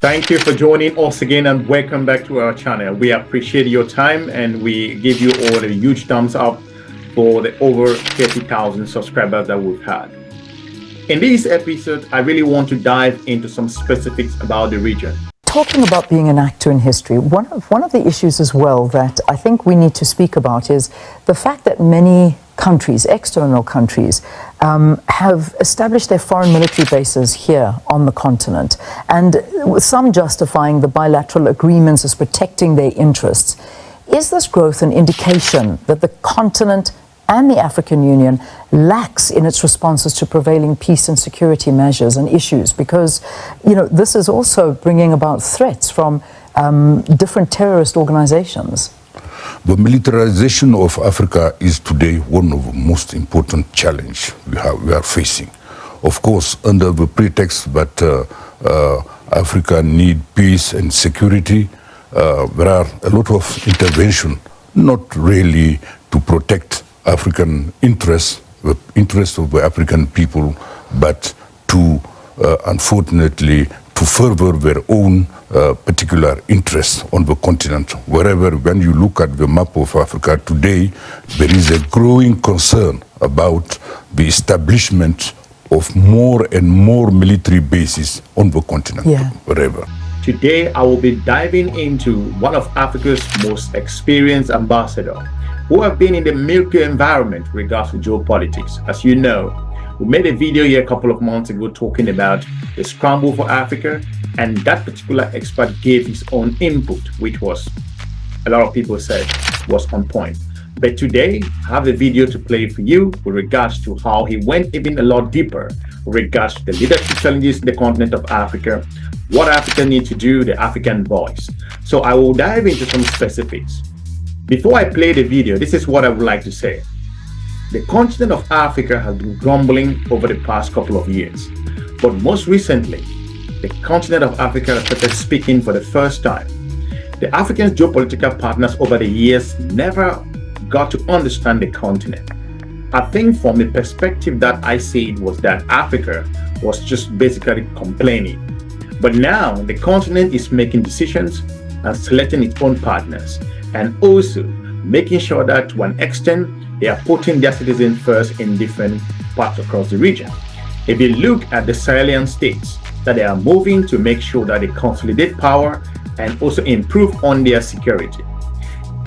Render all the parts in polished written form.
Thank you for joining us again and welcome back to our channel. We appreciate your time and we give you all a huge thumbs up for the over 30,000 subscribers that we've had. In this episode, I really want to dive into some specifics about the region. Talking about being an actor in history, one of the issues as well that I think we need to speak about is the fact that many countries, external countries, have established their foreign military bases here on the continent, and some justifying the bilateral agreements as protecting their interests. Is this growth an indication that the continent and the African Union lacks in its responses to prevailing peace and security measures and issues? Because, you know, this is also bringing about threats from different terrorist organizations. The militarization of Africa is today one of the most important challenges we are facing. Of course, under the pretext that Africa needs peace and security, there are a lot of intervention, not really to protect African interests, the interests of the African people, but to, unfortunately, to further their own particular interests on the continent. Wherever, when you look at the map of Africa today, there is a growing concern about the establishment of more and more military bases on the continent, wherever. Today, I will be diving into one of Africa's most experienced ambassadors who have been in the military environment regards to geopolitics. As you know, we made a video here a couple of months ago talking about the scramble for Africa, and that particular expert gave his own input, which was, a lot of people said, was on point. But today, I have a video to play for you with regards to how he went even a lot deeper with regards to the leadership challenges in the continent of Africa, what Africa needs to do, the African voice. So I will dive into some specifics. Before I play the video, this is what I would like to say. The continent of Africa has been grumbling over the past couple of years. But most recently, the continent of Africa has started speaking for the first time. The African geopolitical partners over the years never got to understand the continent. I think from the perspective that I see it was that Africa was just basically complaining. But now the continent is making decisions and selecting its own partners, and also making sure that to an extent they are putting their citizens first in different parts across the region. If you look at the Sahelian states, that they are moving to make sure that they consolidate power and also improve on their security.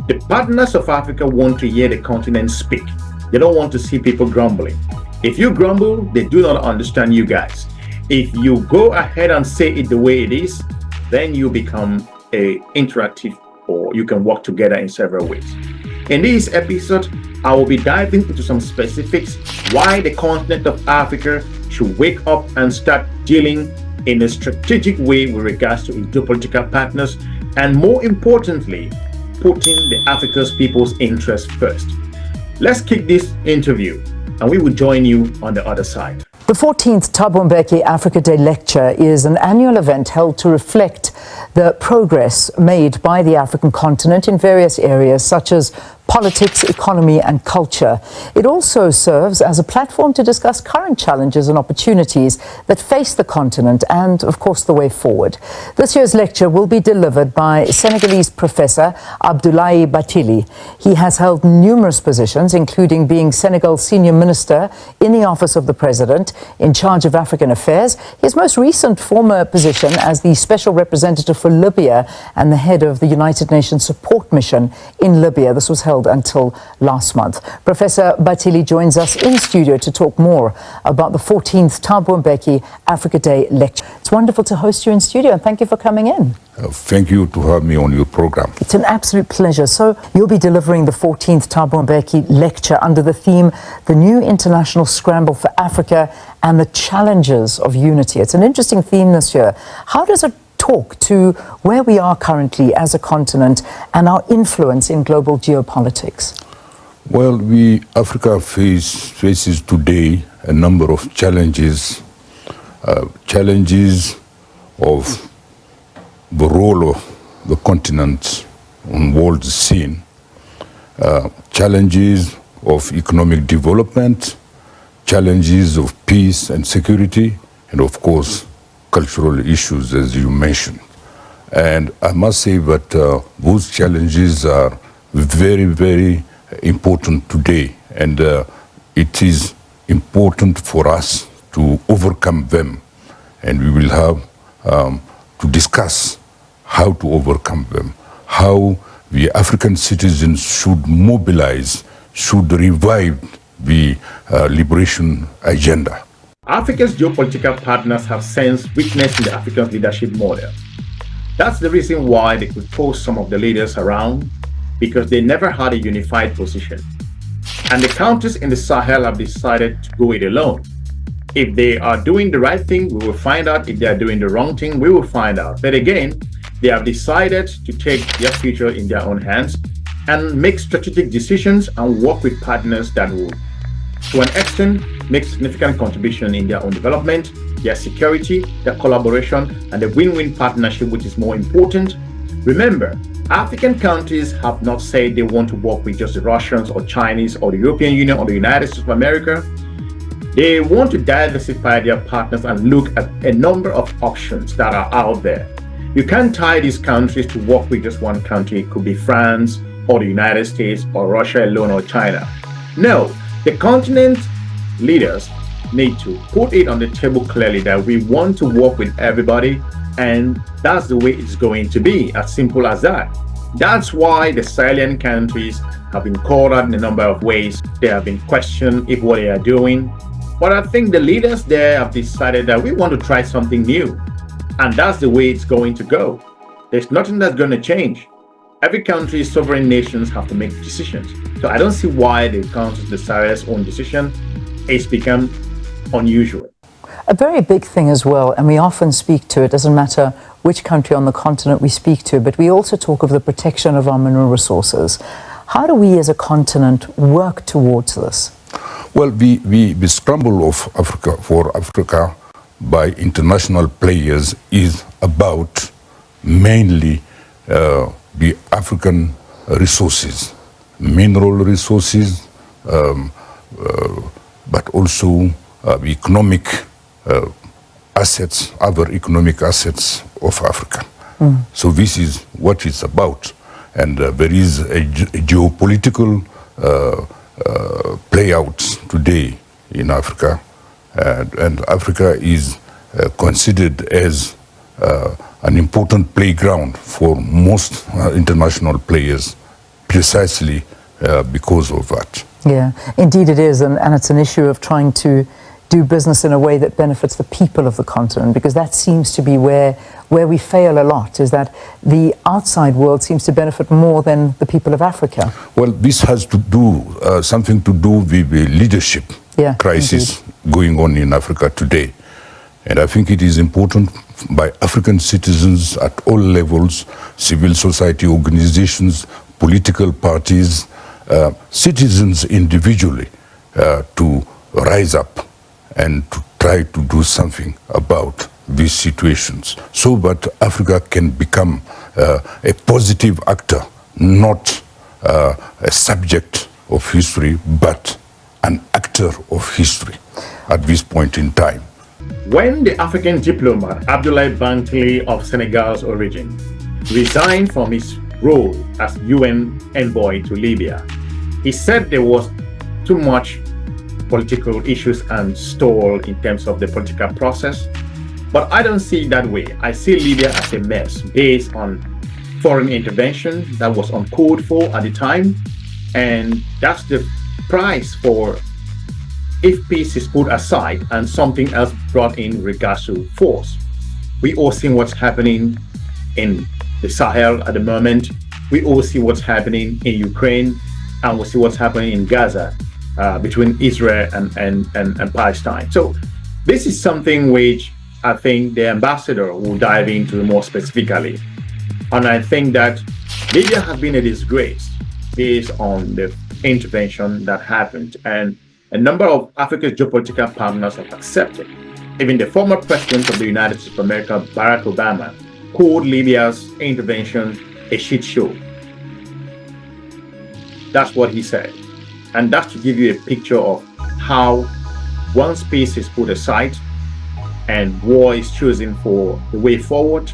The partners of Africa want to hear the continent speak. They don't want to see people grumbling. If you grumble, they do not understand you guys. If you go ahead and say it the way it is, then you become interactive, or you can work together in several ways. In this episode, I will be diving into some specifics why the continent of Africa should wake up and start dealing in a strategic way with regards to its geopolitical partners, and more importantly, putting the Africa's people's interests first. Let's kick this interview and we will join you on the other side. The 14th Thabo Mbeki Africa Day Lecture is an annual event held to reflect the progress made by the African continent in various areas such as politics, economy and culture. It also serves as a platform to discuss current challenges and opportunities that face the continent and, of course, the way forward. This year's lecture will be delivered by Senegalese professor Abdoulaye Bathily. He has held numerous positions, including being Senegal's senior minister in the office of the president in charge of African affairs. His most recent former position as the special representative for Libya and the head of the United Nations support mission in Libya. This was held until last month. Professor Bathily joins us in studio to talk more about the 14th Thabo Mbeki Africa Day Lecture. It's wonderful to host you in studio, and thank you for coming in. Thank you to have me on your program. It's an absolute pleasure. So you'll be delivering the 14th Thabo Mbeki Lecture under the theme, The New International Scramble for Africa and the Challenges of Unity. It's an interesting theme this year. How does it talk to where we are currently as a continent and our influence in global geopolitics? Well, Africa faces today a number of challenges of the role of the continent on world scene, challenges of economic development, challenges of peace and security, and of course, cultural issues, as you mentioned. And I must say that those challenges are very, very important today. And it is important for us to overcome them. And we will have to discuss how to overcome them, how the African citizens should mobilize, should revive the liberation agenda. Africa's geopolitical partners have sensed weakness in the African leadership model. That's the reason why they could post some of the leaders around, because they never had a unified position. And the countries in the Sahel have decided to go it alone. If they are doing the right thing, we will find out. If they are doing the wrong thing, we will find out. But again, they have decided to take their future in their own hands and make strategic decisions and work with partners that will, to an extent, make significant contribution in their own development, their security, their collaboration, and the win-win partnership, which is more important. Remember, African countries have not said they want to work with just the Russians or Chinese or the European Union or the United States of America. They want to diversify their partners and look at a number of options that are out there. You can't tie these countries to work with just one country. It could be France or the United States or Russia alone or China. No, the continent leaders need to put it on the table clearly that we want to work with everybody, and that's the way it's going to be, as simple as that. That's why the Sahelian countries have been called out in a number of ways. They have been questioned if what they are doing. But I think the leaders there have decided that we want to try something new. And that's the way it's going to go. There's nothing that's going to change. Every country's sovereign nations have to make decisions. So I don't see why the countries decide its own decision. It's become unusual. A very big thing as well, and we often speak to it, doesn't matter which country on the continent we speak to, but we also talk of the protection of our mineral resources. How do we as a continent work towards this? Well, the scramble of Africa for Africa by international players is about mainly the African resources, mineral resources, but also the economic assets, other economic assets of Africa. So this is what it's about. And there is a geopolitical play out today in Africa. And Africa is considered as an important playground for most international players, precisely because of that. Yeah, indeed it is, and it's an issue of trying to do business in a way that benefits the people of the continent, because that seems to be where we fail a lot, is that the outside world seems to benefit more than the people of Africa. Well, this has to do something to do with the leadership crisis going on in Africa today. And I think it is important by African citizens at all levels, civil society organizations, political parties, citizens individually, to rise up and to try to do something about these situations so that Africa can become a positive actor, not a subject of history, but an actor of history at this point in time. When the African diplomat Abdoulaye Bathily of Senegal's origin resigned from his role as UN envoy to Libya, he said there was too much political issues and stall in terms of the political process. But I don't see it that way. I see Libya as a mess based on foreign intervention that was uncalled for at the time. And that's the price for if peace is put aside and something else brought in regards to force. We all see what's happening in the Sahel at the moment. We all see what's happening in Ukraine, and we see what's happening in Gaza between Israel and Palestine. So this is something which I think the ambassador will dive into more specifically. And I think that Libya has been a disgrace based on the intervention that happened. And a number of Africa's geopolitical partners have accepted. Even the former president of the United States of America, Barack Obama, called Libya's intervention a shit show. That's what he said. And that's to give you a picture of how once peace is put aside and war is chosen for the way forward,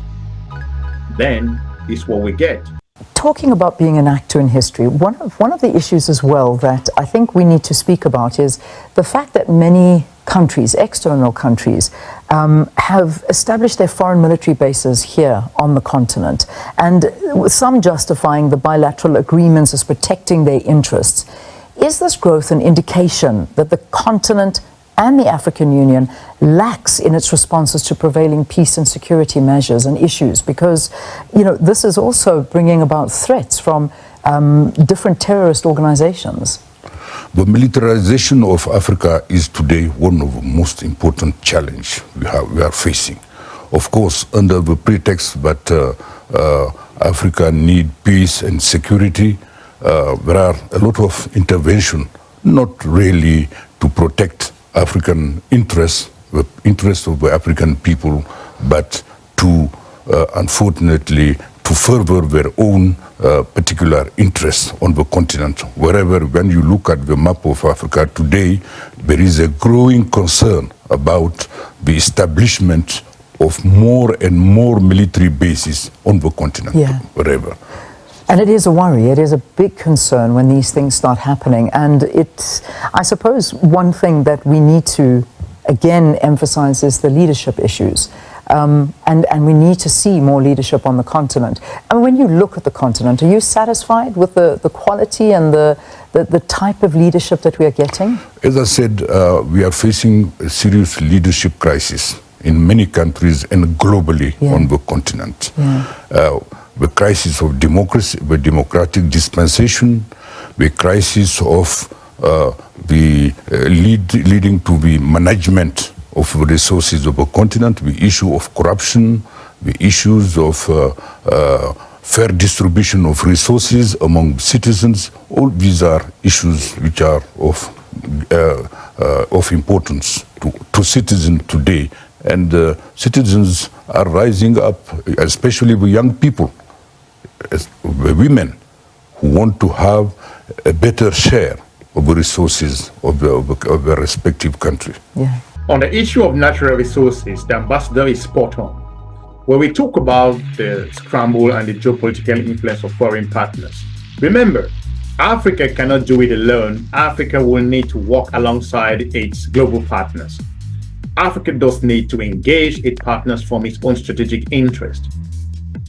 then it's what we get. Talking about being an actor in history, one of the issues as well that I think we need to speak about is the fact that many countries, external countries, have established their foreign military bases here on the continent, and some justifying the bilateral agreements as protecting their interests. Is this growth an indication that the continent and the African Union lacks in its responses to prevailing peace and security measures and issues? Because, you know, this is also bringing about threats from different terrorist organizations. The militarization of Africa is today one of the most important challenges we are facing. Of course, under the pretext that Africa needs peace and security, there are a lot of intervention, not really to protect African interests, the interests of the African people, but to, unfortunately, to further their own particular interests on the continent. Wherever, when you look at the map of Africa today, there is a growing concern about the establishment of more and more military bases on the continent, wherever. And it is a worry, it is a big concern when these things start happening. And I suppose one thing that we need to, again, emphasize is the leadership issues. And we need to see more leadership on the continent. And when you look at the continent, are you satisfied with the quality and the type of leadership that we are getting? As I said, we are facing a serious leadership crisis in many countries and globally on the continent. The crisis of democracy, the democratic dispensation, the crisis of leading to the management of the resources of the continent, the issue of corruption, the issues of fair distribution of resources among citizens. All these are issues which are of importance to citizens today. And citizens are rising up, especially the young people, the women, who want to have a better share of the resources of their respective country. On the issue of natural resources, the ambassador is spot on. When we talk about the scramble and the geopolitical influence of foreign partners, remember, Africa cannot do it alone. Africa will need to walk alongside its global partners. Africa does need to engage its partners from its own strategic interest.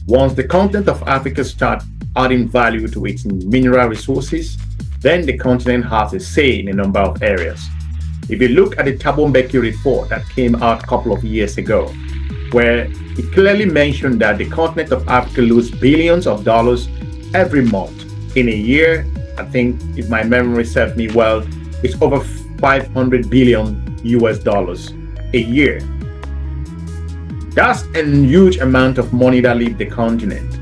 Once the continent of Africa starts adding value to its mineral resources, then the continent has a say in a number of areas. If you look at the Thabo Mbeki report that came out a couple of years ago, where it clearly mentioned that the continent of Africa loses billions of dollars every month. In a year, I think, if my memory serves me well, it's over 500 billion US dollars a year. That's a huge amount of money that leaves the continent.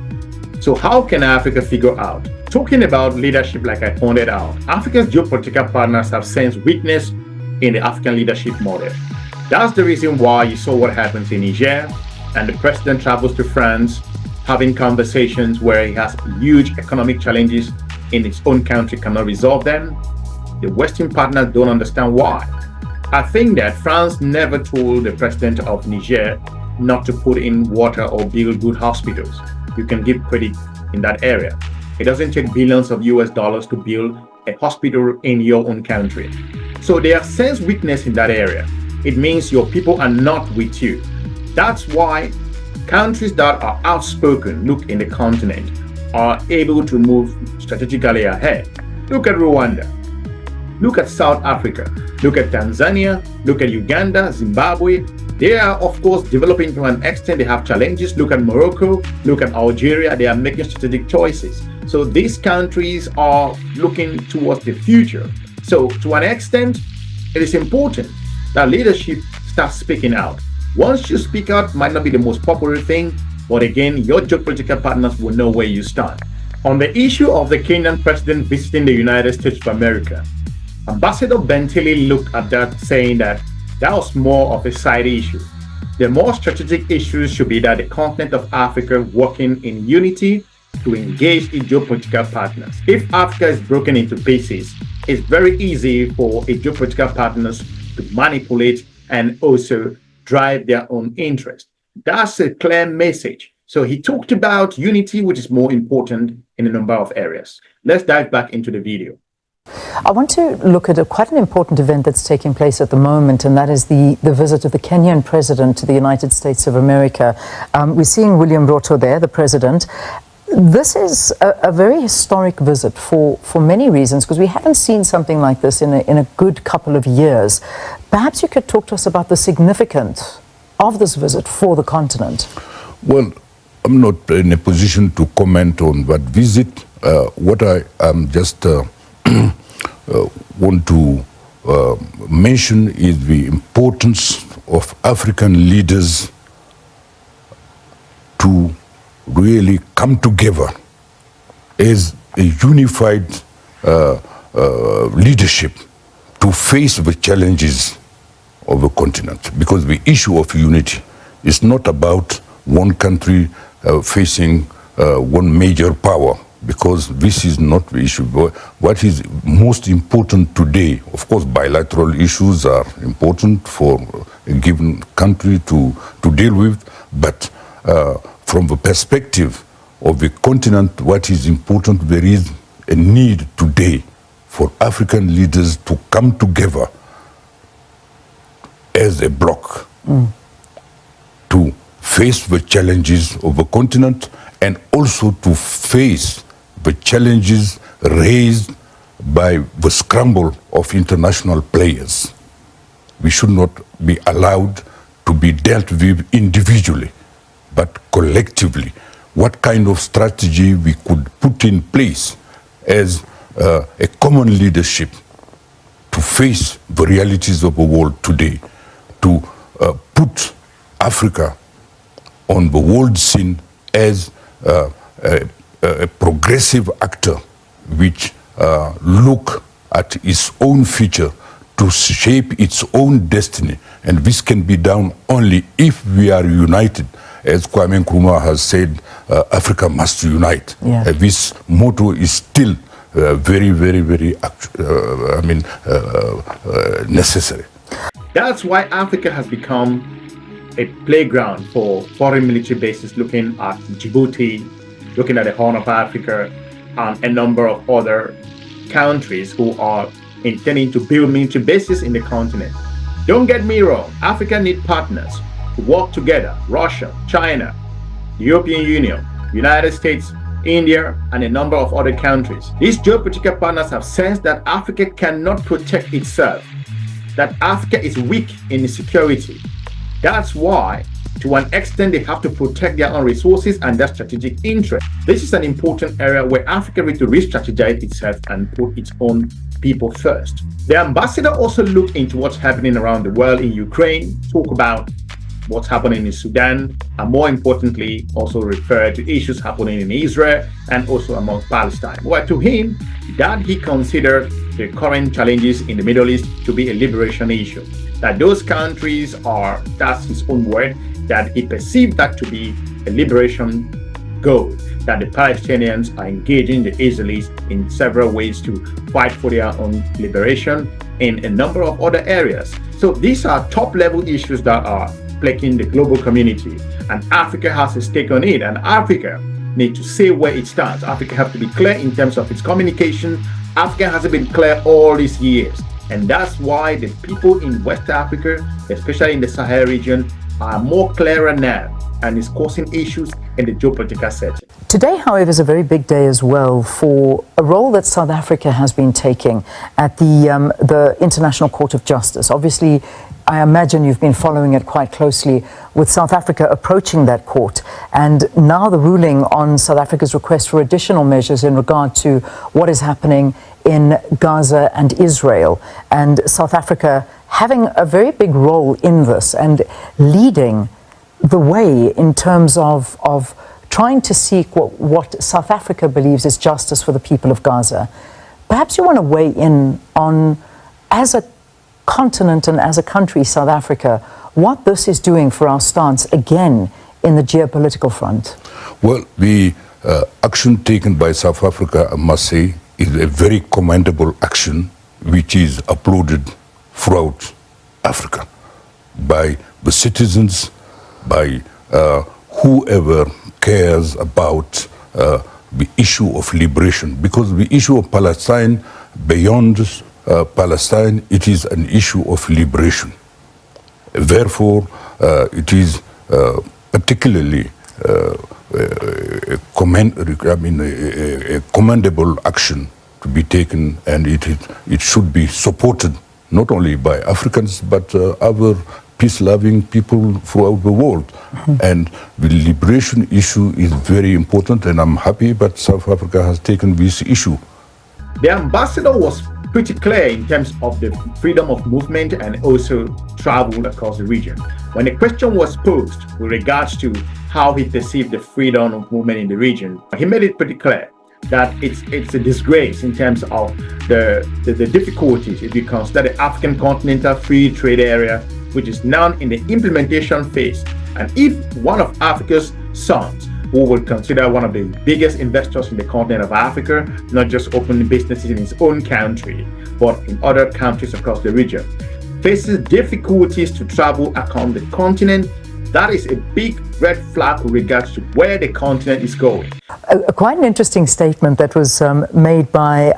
So how can Africa figure out? Talking about leadership, like I pointed out, Africa's geopolitical partners have sensed weakness in the African leadership model. That's the reason why you saw what happens in Niger, and the president travels to France, having conversations where he has huge economic challenges in his own country, cannot resolve them. The Western partners don't understand why. I think that France never told the president of Niger not to put in water or build good hospitals. You can give credit in that area. It doesn't take billions of US dollars to build a hospital in your own country. So they have sensed weakness in that area. It means your people are not with you. That's why countries that are outspoken, look in the continent, are able to move strategically ahead. Look at Rwanda. Look at South Africa. Look at Tanzania. Look at Uganda, Zimbabwe. They are, of course, developing to an extent. They have challenges. Look at Morocco. Look at Algeria. They are making strategic choices. So these countries are looking towards the future. So to an extent, it is important that leadership starts speaking out. Once you speak out, might not be the most popular thing, but again, your geopolitical partners will know where you stand. On the issue of the Kenyan president visiting the United States of America, Ambassador Bathily looked at that, saying that was more of a side issue. The more strategic issues should be that the continent of Africa working in unity to engage its geopolitical partners. If Africa is broken into pieces, it's very easy for its geopolitical partners to manipulate and also drive their own interest. That's a clear message. So he talked about unity, which is more important in a number of areas. Let's dive back into the video. I want to look at quite an important event that's taking place at the moment, and that is the visit of the Kenyan president to the United States of America. We're seeing William Ruto there, the president. This is a very historic visit for many reasons, because we haven't seen something like this in a good couple of years. Perhaps you could talk to us about the significance of this visit for the continent. Well, I'm not in a position to comment on that visit. What I just want to mention is the importance of African leaders to really come together as a unified leadership to face the challenges of the continent. Because the issue of unity is not about one country facing one major power, because this is not the issue. What is most important today, of course, bilateral issues are important for a given country to deal with, but from the perspective of the continent, what is important, there is a need today for African leaders to come together as a bloc to face the challenges of the continent, and also to face the challenges raised by the scramble of international players. We should not be allowed to be dealt with individually, but collectively. What kind of strategy we could put in place as a common leadership to face the realities of the world today, to put Africa on the world scene as a progressive actor which look at its own future to shape its own destiny. And this can be done only if we are united. As Kwame Nkrumah has said, Africa must unite. Yeah. This motto is still very, very, very necessary. That's why Africa has become a playground for foreign military bases, looking at Djibouti, looking at the Horn of Africa, and a number of other countries who are intending to build military bases in the continent. Don't get me wrong, Africa needs partners to work together. Russia, China, the European Union, United States, India, and a number of other countries. These geopolitical partners have sensed that Africa cannot protect itself, that Africa is weak in security. That's why, to an extent, they have to protect their own resources and their strategic interests. This is an important area where Africa needs to re-strategize itself and put its own people first. The ambassador also looked into what's happening around the world in Ukraine, talk about what's happening in Sudan, and more importantly, also refer to issues happening in Israel and also among Palestine. Well, to him, that he considered the current challenges in the Middle East to be a liberation issue. That those countries are, that's his own word, that he perceived that to be a liberation goal, that the Palestinians are engaging the Israelis in several ways to fight for their own liberation in a number of other areas. So these are top-level issues that are plaguing the global community, and Africa has a stake on it, and Africa needs to say where it stands. Africa has to be clear in terms of its communication. Africa hasn't been clear all these years, and that's why the people in West Africa, especially in the Sahel region, are more clearer now, and is causing issues in the geopolitical setting. Today, however, is a very big day as well for a role that South Africa has been taking at the International Court of Justice. Obviously, I imagine you've been following it quite closely, with South Africa approaching that court, and now the ruling on South Africa's request for additional measures in regard to what is happening in Gaza and Israel, and South Africa having a very big role in this and leading the way in terms of trying to seek what South Africa believes is justice for the people of Gaza. Perhaps you want to weigh in on, as a continent and as a country, South Africa, what this is doing for our stance again in the geopolitical front. Well, the action taken by South Africa, I must say, is a very commendable action which is applauded throughout Africa by the citizens, by whoever cares about the issue of liberation, because the issue of Palestine, beyond Palestine, it is an issue of liberation. Therefore, it is particularly a commendable action to be taken, and it should be supported not only by Africans but other peace-loving people throughout the world. And the liberation issue is very important, and I'm happy that South Africa has taken this issue. The ambassador was pretty clear in terms of the freedom of movement and also travel across the region. When the question was posed with regards to how he perceived the freedom of movement in the region, he made it pretty clear that it's a disgrace in terms of the difficulties if you consider the African continental free trade area, which is now in the implementation phase. And if one of Africa's sons, who would consider one of the biggest investors in the continent of Africa, not just opening businesses in his own country, but in other countries across the region, faces difficulties to travel across the continent, that is a big red flag with regards to where the continent is going. Quite an interesting statement that was made by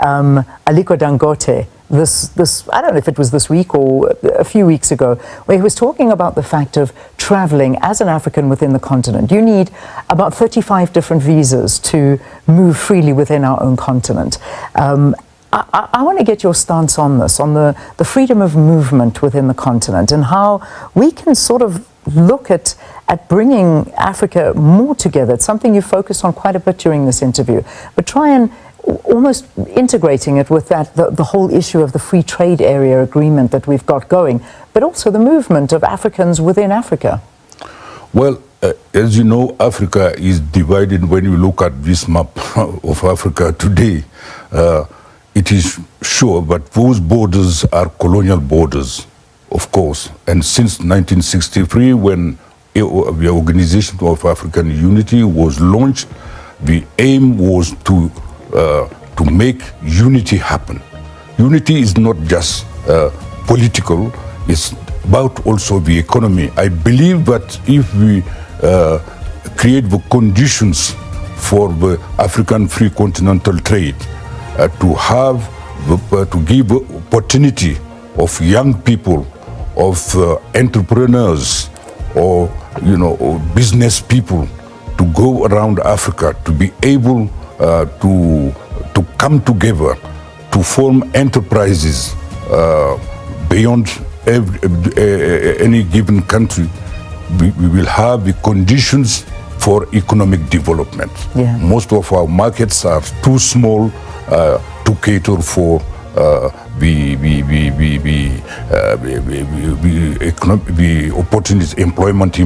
Aliko Dangote, this I don't know if it was this week or a few weeks ago, where he was talking about the fact of traveling as an African within the continent. You need about 35 different visas to move freely within our own continent. I want to get your stance on this, on the freedom of movement within the continent, and how we can sort of look at bringing Africa more together. It's something you focused on quite a bit during this interview, but try and almost integrating it with the whole issue of the free trade area agreement that we've got going, but also the movement of Africans within Africa. Well, as you know, Africa is divided. When you look at this map of Africa today, it is sure that those borders are colonial borders, of course. And since 1963, when the Organization of African Unity was launched, the aim was to make unity happen. Unity is not just political, it's about also the economy. I believe that if we create the conditions for the African free continental trade, to give opportunity of young people, of entrepreneurs, or or business people to go around Africa, to be able to come together, to form enterprises beyond any given country, we will have the conditions for economic development. Yeah. Most of our markets are too small to cater for the opportunities, employment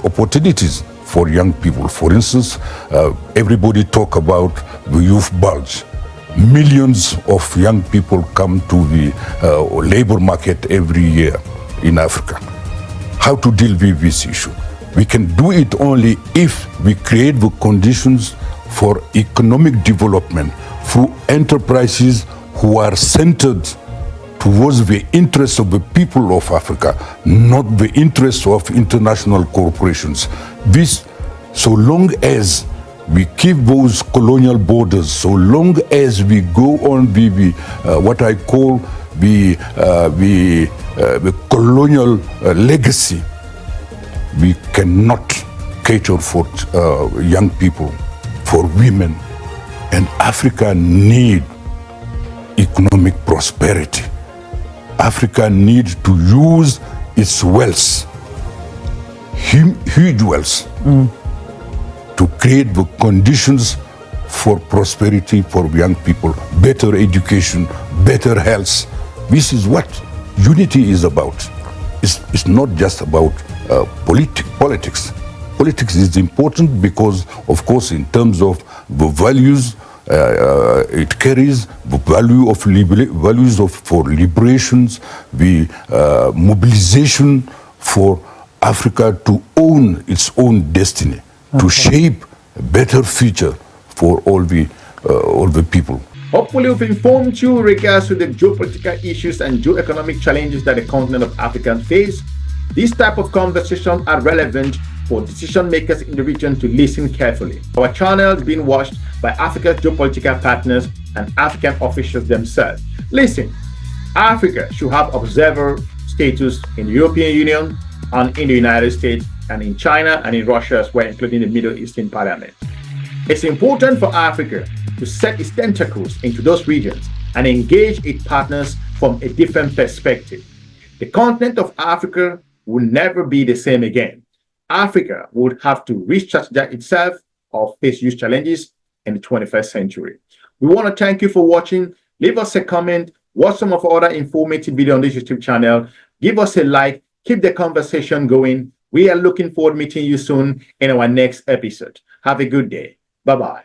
opportunities for young people. For instance, everybody talk about the youth bulge. Millions of young people come to the labor market every year in Africa. How to deal with this issue? We can do it only if we create the conditions for economic development through enterprises who are centered towards the interests of the people of Africa, not the interests of international corporations. This, so long as we keep those colonial borders, so long as we go on the what I call the colonial legacy, we cannot cater for young people, for women, and Africa need economic prosperity. Africa needs to use its wealth, huge wealth, to create the conditions for prosperity for young people, better education, better health. This is what unity is about. It's not just about politics. Politics is important because, of course, in terms of the values, it carries the value of for liberations, the mobilization for Africa to own its own destiny, to shape a better future for all the people. Hopefully we've informed you in regards to the geopolitical issues and geoeconomic challenges that the continent of Africa face. These type of conversations are relevant for decision makers in the region to listen carefully. Our channel is being watched by Africa's geopolitical partners and African officials themselves. Listen, Africa should have observer status in the European Union and in the United States and in China and in Russia as well, including the Middle Eastern Parliament. It's important for Africa to set its tentacles into those regions and engage its partners from a different perspective. The continent of Africa will never be the same again. Africa would have to re-strategize itself or face huge challenges in the 21st century. We want to thank you for watching. Leave us a comment, watch some of our other informative videos on this YouTube channel, give us a like, keep the conversation going. We are looking forward to meeting you soon in our next episode. Have a good day. Bye-bye.